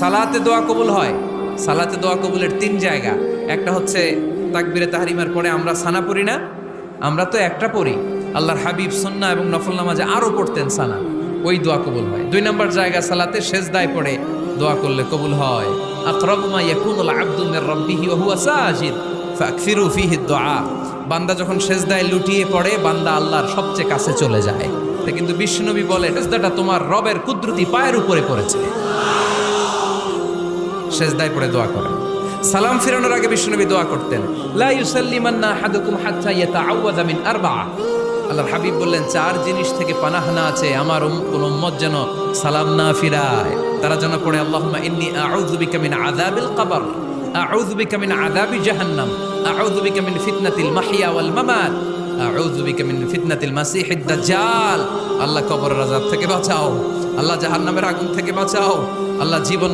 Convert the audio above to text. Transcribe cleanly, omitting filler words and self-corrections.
সালাতে দোয়া কবুল হয়। সালাতে দোয়া কবুলের তিন জায়গা। একটা হচ্ছে তাকবীরে তাহরিমার পরে আমরা সানা পড়ি না, আমরা তো একটা পড়ি, আল্লাহর হাবিব সুন্নাহ এবং নফল নামাজে আরো পড়তেন সানা, ওই দোয়া কবুল হয়। দুই নম্বর জায়গা সালাতে সেজদায় পড়ে দোয়া করলে কবুল হয়। আকরাবু মা ইয়াকুনুল আবদু মির রাব্বিহি ওয়া হুয়া সাজিদ ফাকসিরু ফীহি দুআ। বান্দা যখন সেজদায় লুটিয়ে পড়ে বান্দা আল্লাহর সবচেয়ে কাছে চলে যায়। তা কিন্তু বিশ্বনবী বলে সেজদাটা তোমার রবের কুদরতি পায়ের উপরে পড়েছে। সেজদায় পড়ে দোয়া করেন। সালাম ফিরানোর আগে বিশ্বনবী দোয়া করতেন, লা ইউসাল্লিমান্না আহাদুকুম হাত্তা ইয়াতাআওয়াযা মিন আরবা'a। আল্লাহর হাবিব বললেন, চার জিনিস থেকে পানাহ না আছে আমার কোন উম্মত যেন সালাম না ফিরায়। তারা যেন পড়ে, আল্লাহুম্মা ইন্নী আউযু বিকা মিন আযাবিল কবর, আউযু বিকা মিন আযাবি জাহান্নাম, আউযু বিকা মিন ফিতনাতিল মাহইয়া ওয়াল মামাত, আউযু বিকা মিন ফিতনাতিল মাসিহিদ দাজ্জাল। আল্লাহ কবরের আযাব থেকে বাঁচাও, আল্লাহ জাহান্নামের আগুন থেকে বাঁচাও, আল্লাহ জীবন